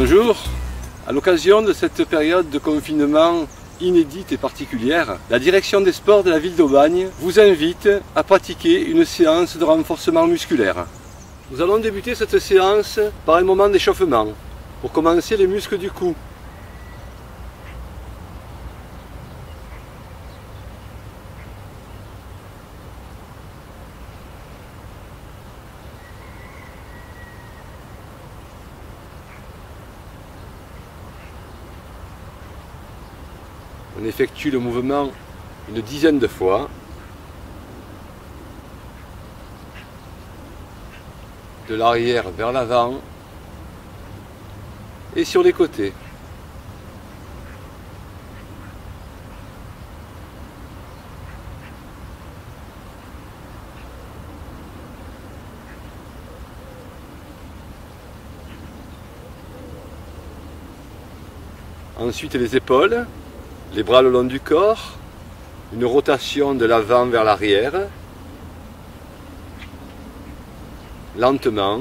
Bonjour. À l'occasion de cette période de confinement inédite et particulière, la direction des sports de la ville d'Aubagne vous invite à pratiquer une séance de renforcement musculaire. Nous allons débuter cette séance par un moment d'échauffement pour commencer les muscles du cou. On effectue le mouvement une dizaine de fois. De l'arrière vers l'avant et sur les côtés. Ensuite les épaules, les bras le long du corps, une rotation de l'avant vers l'arrière, lentement.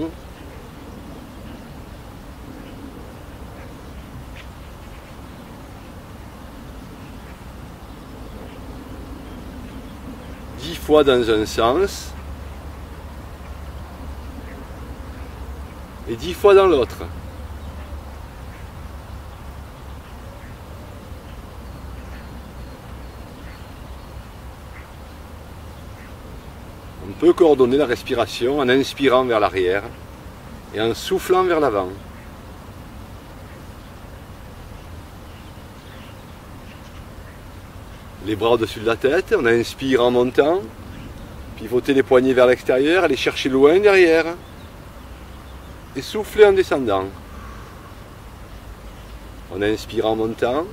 Dix fois dans un sens et 10 fois dans l'autre. On peut coordonner la respiration en inspirant vers l'arrière et en soufflant vers l'avant. Les bras au-dessus de la tête, on inspire en montant, pivoter les poignets vers l'extérieur, aller chercher loin derrière et souffler en descendant. On inspire en montant,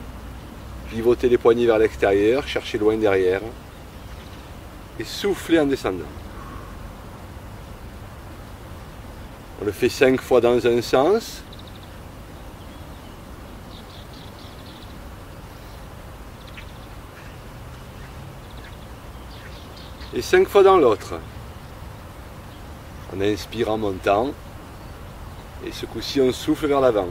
pivoter les poignets vers l'extérieur, chercher loin derrière et souffler en descendant. On le fait 5 fois dans un sens. Et 5 fois dans l'autre. On inspire en montant. Et ce coup-ci, on souffle vers l'avant.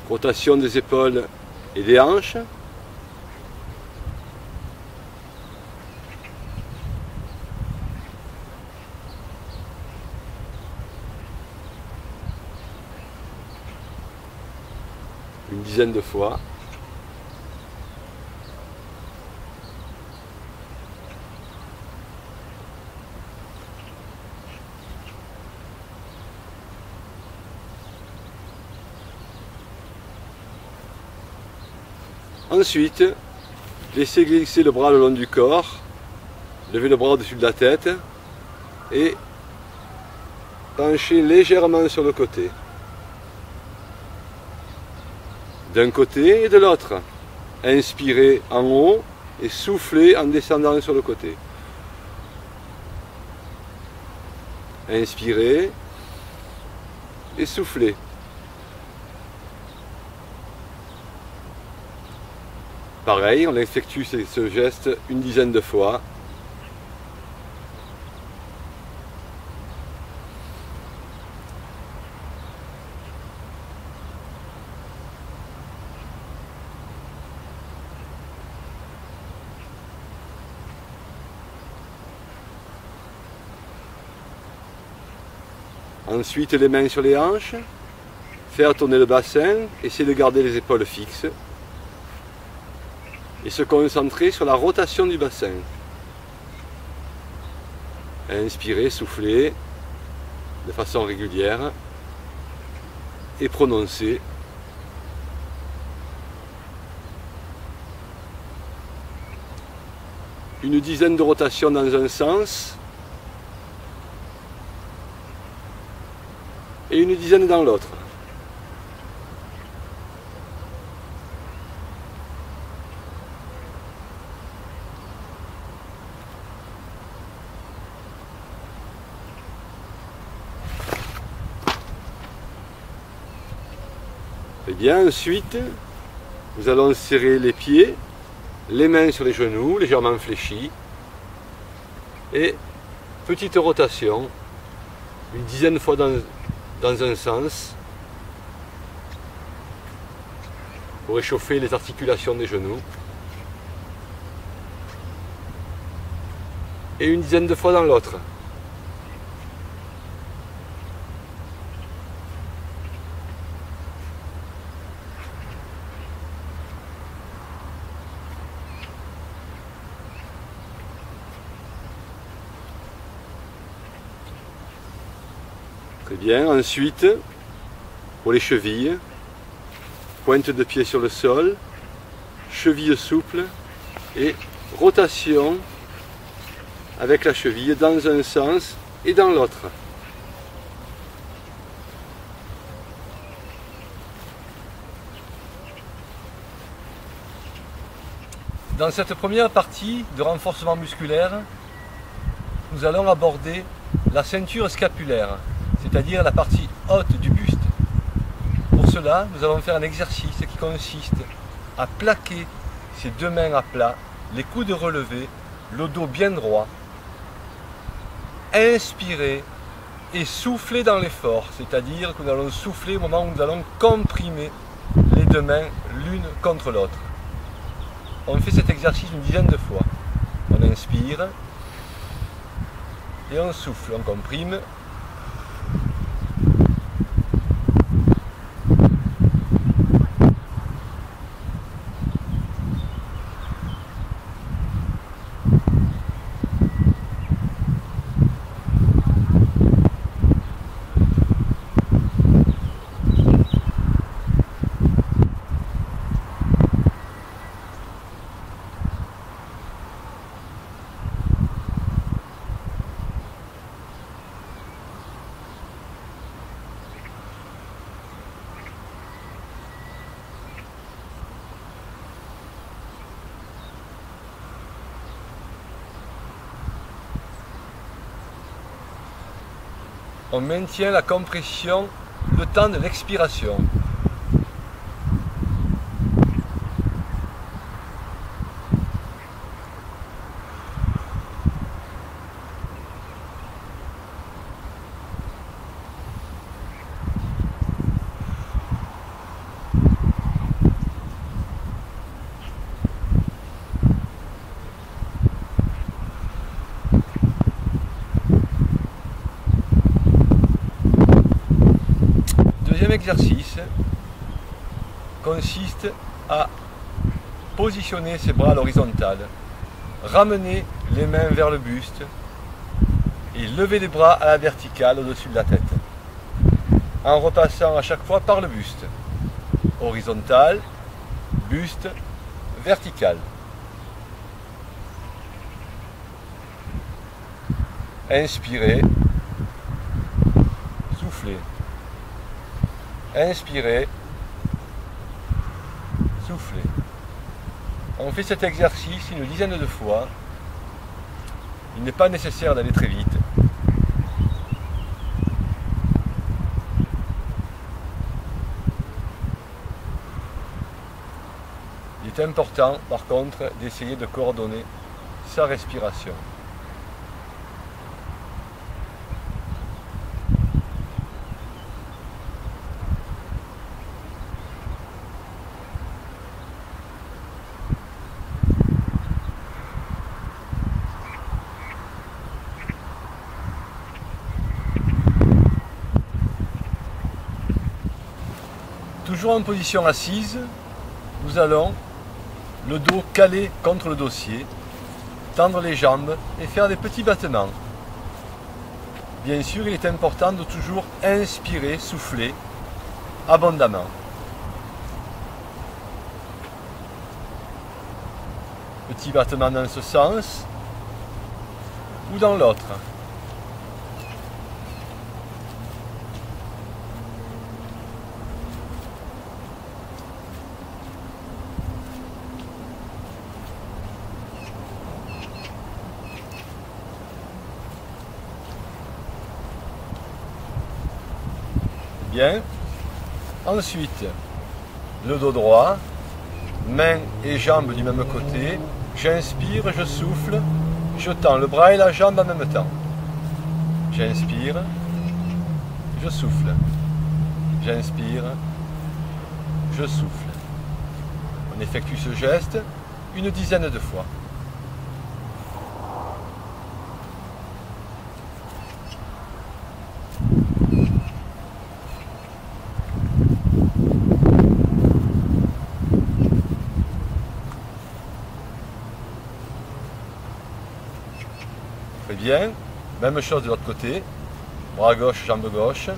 Rotation des épaules et des hanches. Une dizaine de fois. Ensuite, laissez glisser le bras le long du corps, levez le bras au-dessus de la tête et penchez légèrement sur le côté. D'un côté et de l'autre. Inspirez en haut et soufflez en descendant sur le côté. Inspirez et soufflez. Pareil, on effectue ce geste une dizaine de fois. Ensuite, les mains sur les hanches, faire tourner le bassin, essayer de garder les épaules fixes. Et se concentrer sur la rotation du bassin. Inspirez, soufflez de façon régulière et prononcez. Une dizaine de rotations dans un sens et une dizaine dans l'autre. Et bien ensuite, nous allons serrer les pieds, les mains sur les genoux, légèrement fléchis. Et petite rotation, une dizaine de fois dans un sens, pour réchauffer les articulations des genoux. Et une dizaine de fois dans l'autre. Très bien, ensuite, pour les chevilles, pointe de pied sur le sol, cheville souple et rotation avec la cheville dans un sens et dans l'autre. Dans cette première partie de renforcement musculaire, nous allons aborder la ceinture scapulaire, c'est-à-dire la partie haute du buste. Pour cela, nous allons faire un exercice qui consiste à plaquer ses deux mains à plat, les coudes relevés, le dos bien droit. Inspirer et souffler dans l'effort, c'est-à-dire que nous allons souffler au moment où nous allons comprimer les deux mains l'une contre l'autre. On fait cet exercice une dizaine de fois. On inspire et on souffle, on comprime. On maintient la compression le temps de l'expiration. Exercice consiste à positionner ses bras à l'horizontale, ramener les mains vers le buste et lever les bras à la verticale au-dessus de la tête, en repassant à chaque fois par le buste. Horizontal, buste, vertical. Inspirez, soufflez. Inspirez, soufflez. On fait cet exercice une dizaine de fois. Il n'est pas nécessaire d'aller très vite. Il est important, par contre, d'essayer de coordonner sa respiration. Toujours en position assise, nous allons, le dos calé contre le dossier, tendre les jambes et faire des petits battements. Bien sûr, il est important de toujours inspirer, souffler abondamment. Petit battement dans ce sens ou dans l'autre. Bien. Ensuite, le dos droit, mains et jambes du même côté. J'inspire, je souffle, je tends le bras et la jambe en même temps. J'inspire, je souffle. J'inspire, je souffle. On effectue ce geste une dizaine de fois. Très bien. Même chose de l'autre côté. Bras gauche, jambe gauche.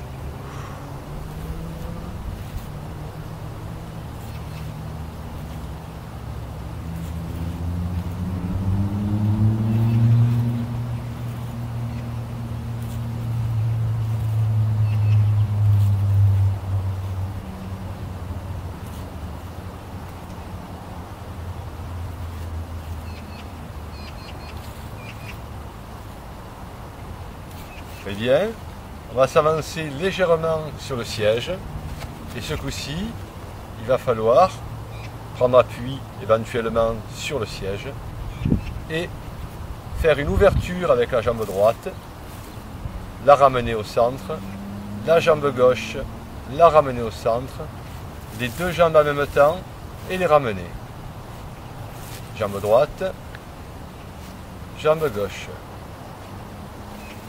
Très bien, on va s'avancer légèrement sur le siège et ce coup-ci, il va falloir prendre appui éventuellement sur le siège et faire une ouverture avec la jambe droite, la ramener au centre, la jambe gauche, la ramener au centre, les deux jambes en même temps et les ramener. Jambe droite, jambe gauche,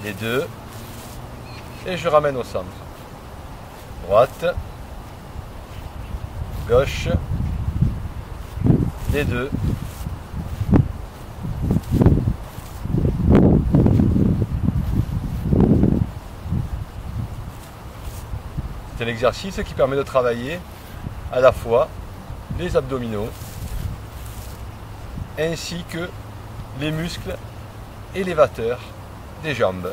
les deux, et je ramène au centre. Droite, gauche, les deux. C'est un exercice qui permet de travailler à la fois les abdominaux ainsi que les muscles élévateurs des jambes.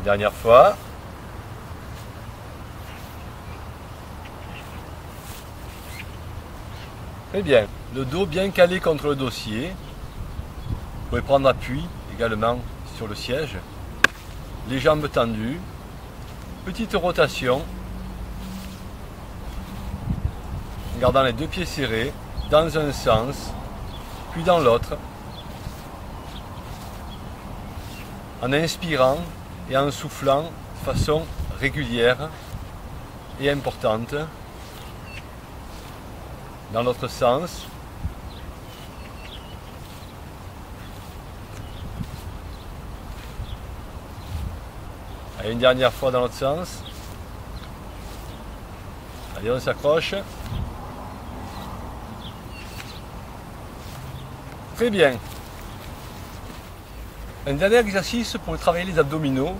Dernière fois. Très bien. Le dos bien calé contre le dossier. Vous pouvez prendre appui également sur le siège. Les jambes tendues. Petite rotation. En gardant les deux pieds serrés dans un sens, puis dans l'autre. En inspirant et en soufflant de façon régulière et importante. Dans l'autre sens. Allez, une dernière fois dans l'autre sens. Allez, on s'accroche. Très bien. Un dernier exercice pour travailler les abdominaux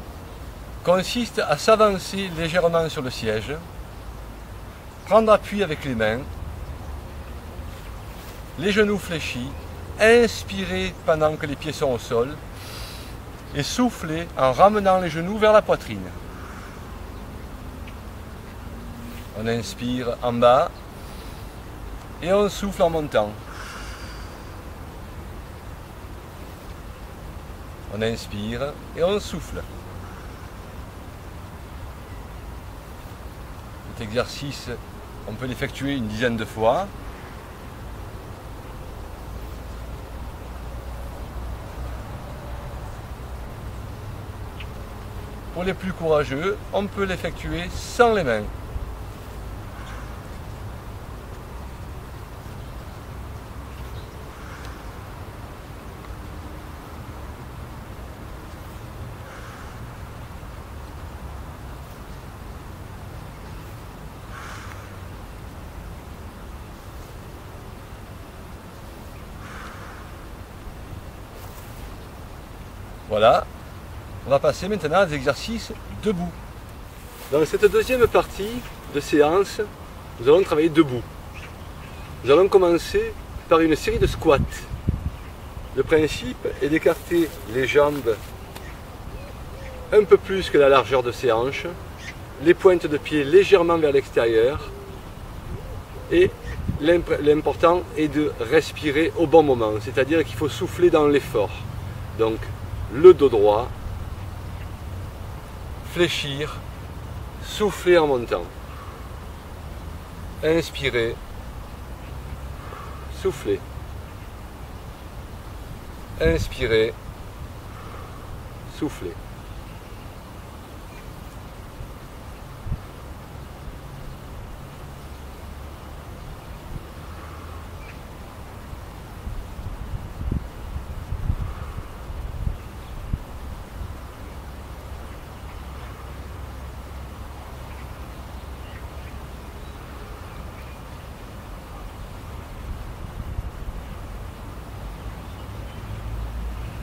consiste à s'avancer légèrement sur le siège, prendre appui avec les mains, les genoux fléchis, inspirer pendant que les pieds sont au sol et souffler en ramenant les genoux vers la poitrine. On inspire en bas et on souffle en montant. On inspire et on souffle. Cet exercice, on peut l'effectuer une dizaine de fois. Pour les plus courageux, on peut l'effectuer sans les mains. Voilà, on va passer maintenant à des exercices debout. Dans cette deuxième partie de séance, nous allons travailler debout. Nous allons commencer par une série de squats. Le principe est d'écarter les jambes un peu plus que la largeur de ses hanches, les pointes de pied légèrement vers l'extérieur et l'important est de respirer au bon moment, c'est-à-dire qu'il faut souffler dans l'effort. Donc le dos droit, fléchir, soufflez en montant. Inspirez, soufflez. Inspirez, soufflez.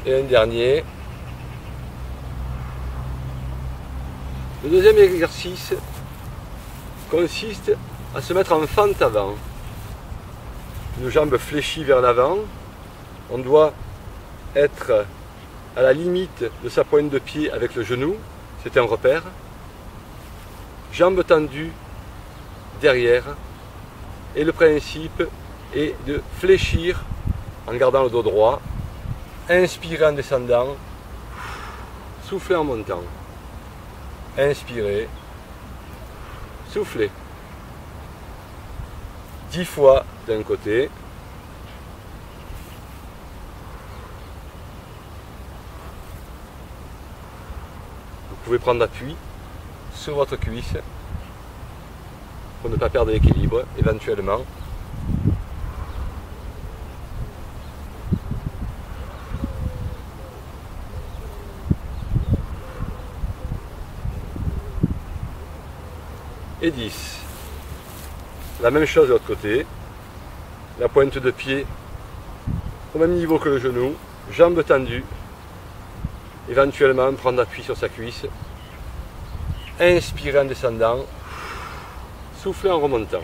Et un dernier. Le deuxième exercice consiste à se mettre en fente avant. Nos jambes fléchies vers l'avant. On doit être à la limite de sa pointe de pied avec le genou. C'est un repère. Jambes tendues derrière. Et le principe est de fléchir en gardant le dos droit. Inspirez en descendant, soufflez en montant. Inspirez, soufflez. 10 fois d'un côté. Vous pouvez prendre appui sur votre cuisse pour ne pas perdre l'équilibre éventuellement. Et 10. La même chose de l'autre côté. La pointe de pied au même niveau que le genou. Jambes tendues. Éventuellement prendre appui sur sa cuisse. Inspirez en descendant. Soufflez en remontant.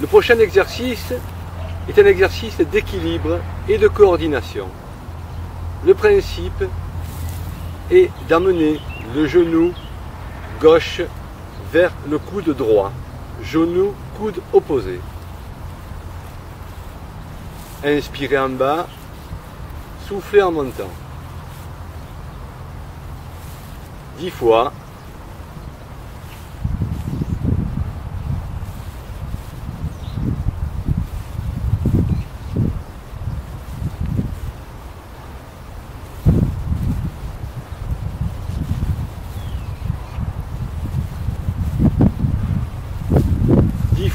Le prochain exercice est un exercice d'équilibre et de coordination. Le principe est d'amener le genou gauche vers le coude droit. Genou, coude opposé. Inspirez en bas, soufflez en montant. 10 fois.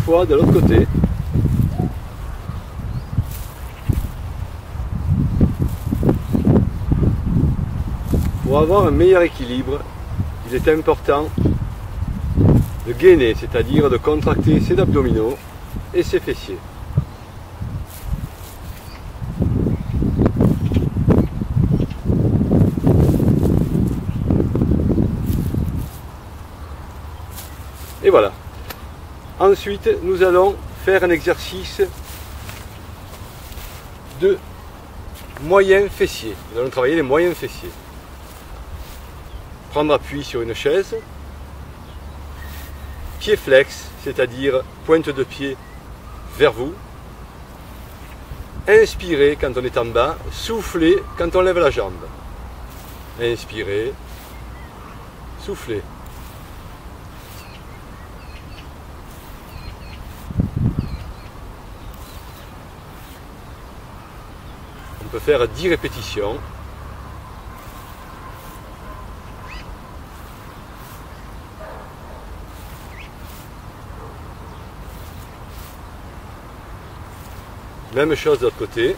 Fois de l'autre côté. Pour avoir un meilleur équilibre, il est important de gainer, c'est-à-dire de contracter ses abdominaux et ses fessiers. Et voilà. Ensuite, nous allons faire un exercice de moyens fessiers. Nous allons travailler les moyens fessiers. Prendre appui sur une chaise. Pied flex, c'est-à-dire pointe de pied vers vous. Inspirez quand on est en bas. Soufflez quand on lève la jambe. Inspirez. Soufflez. On peut faire 10 répétitions. Même chose de l'autre côté.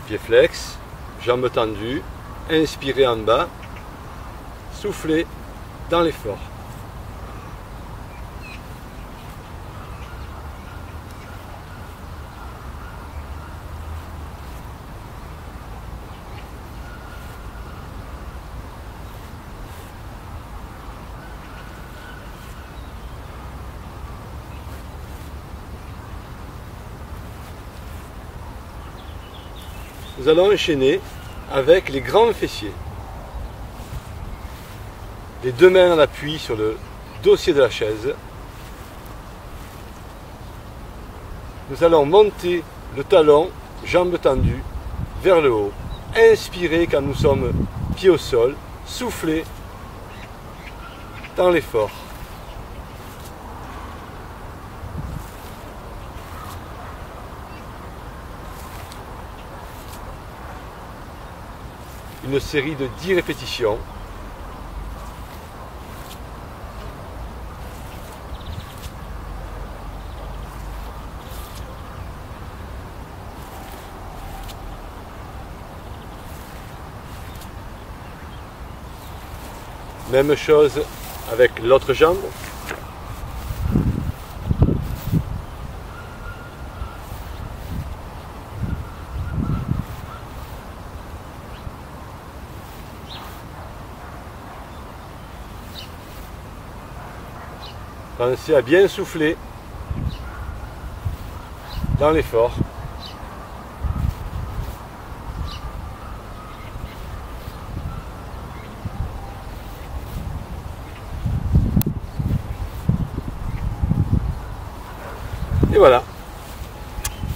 Pied flex, jambes tendues, inspirez en bas, soufflez dans l'effort. nous allons enchaîner avec les grands fessiers. Les deux mains en appui sur le dossier de la chaise. Nous allons monter le talon, jambes tendues, vers le haut. Inspirer quand nous sommes pieds au sol. Souffler dans l'effort. Une série de 10 répétitions. Même chose avec l'autre jambe. Pensez à bien souffler dans l'effort. Et voilà,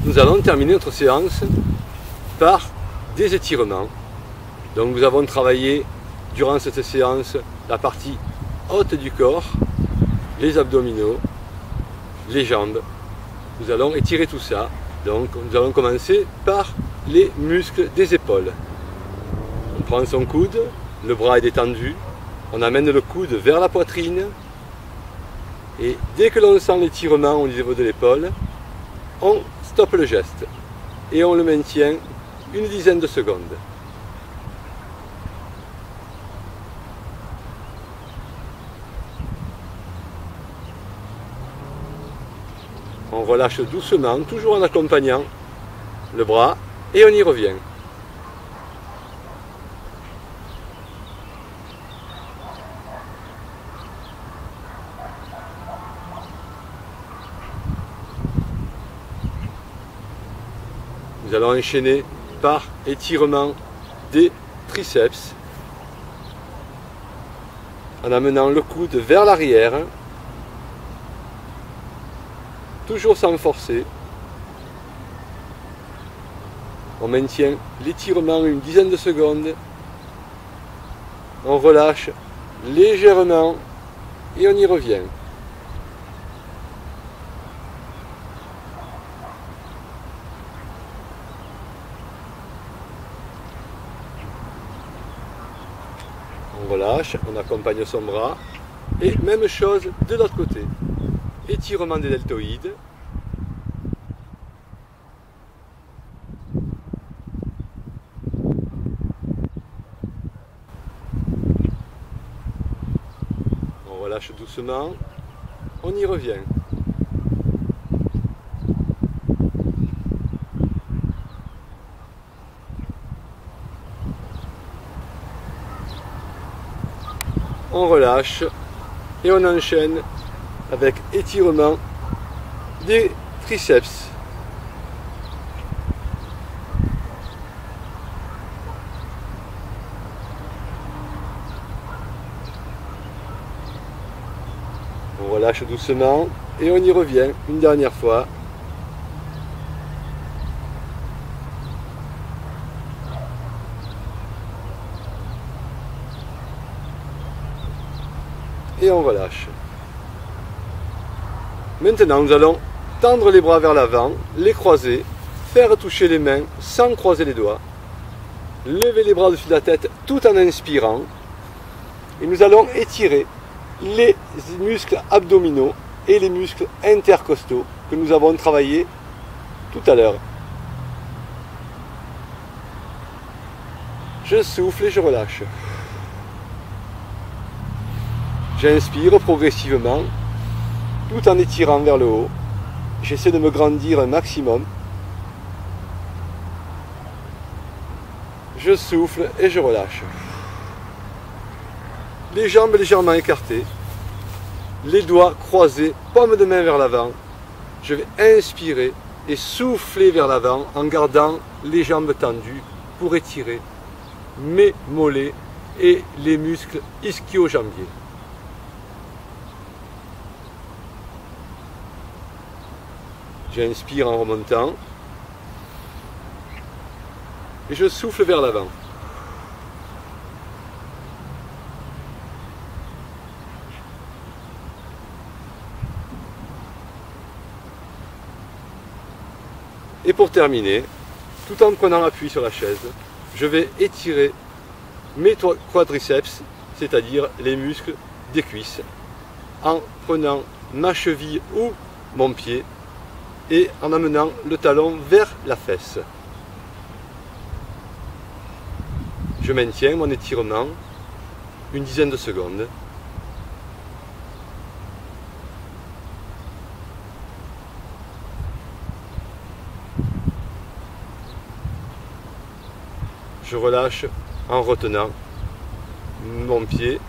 nous allons terminer notre séance par des étirements. Donc nous avons travaillé durant cette séance la partie haute du corps, les abdominaux, les jambes. Nous allons étirer tout ça. Donc nous allons commencer par les muscles des épaules. On prend son coude, le bras est détendu, on amène le coude vers la poitrine. Et dès que l'on sent l'étirement au niveau de l'épaule, on stoppe le geste et on le maintient une dizaine de secondes. On relâche doucement, toujours en accompagnant le bras et on y revient. Nous allons enchaîner par étirement des triceps en amenant le coude vers l'arrière, toujours sans forcer. On maintient l'étirement une dizaine de secondes, on relâche légèrement et on y revient. On relâche, on accompagne son bras et même chose de l'autre côté. Étirement des deltoïdes. On relâche doucement, on y revient. On relâche et on enchaîne avec étirement des triceps. On relâche doucement et on y revient une dernière fois. Et on relâche. Maintenant, nous allons tendre les bras vers l'avant, les croiser, faire toucher les mains sans croiser les doigts, lever les bras au-dessus de la tête tout en inspirant, et nous allons étirer les muscles abdominaux et les muscles intercostaux que nous avons travaillé tout à l'heure. Je souffle et je relâche. J'inspire progressivement, tout en étirant vers le haut. J'essaie de me grandir un maximum. Je souffle et je relâche. Les jambes légèrement écartées, les doigts croisés, paume de main vers l'avant. Je vais inspirer et souffler vers l'avant en gardant les jambes tendues pour étirer mes mollets et les muscles ischio-jambiers. J'inspire en remontant et je souffle vers l'avant. Et pour terminer, tout en prenant appui sur la chaise, je vais étirer mes quadriceps, c'est-à-dire les muscles des cuisses, en prenant ma cheville ou mon pied et en amenant le talon vers la fesse. Je maintiens mon étirement une dizaine de secondes. Je relâche en retenant mon pied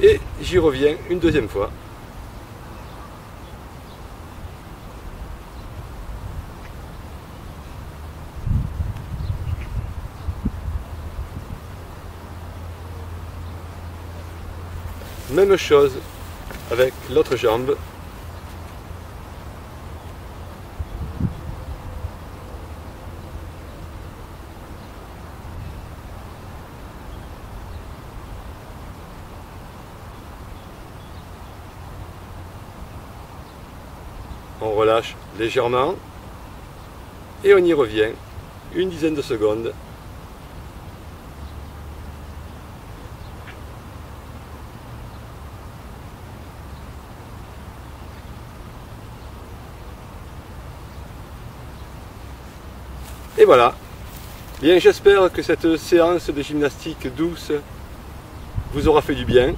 et j'y reviens une deuxième fois. Même chose avec l'autre jambe. On relâche légèrement et on y revient une dizaine de secondes. Et voilà. Bien, j'espère que cette séance de gymnastique douce vous aura fait du bien.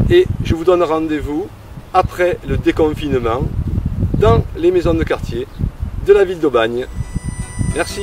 Et je vous donne rendez-vous après le déconfinement dans les maisons de quartier de la ville d'Aubagne. Merci.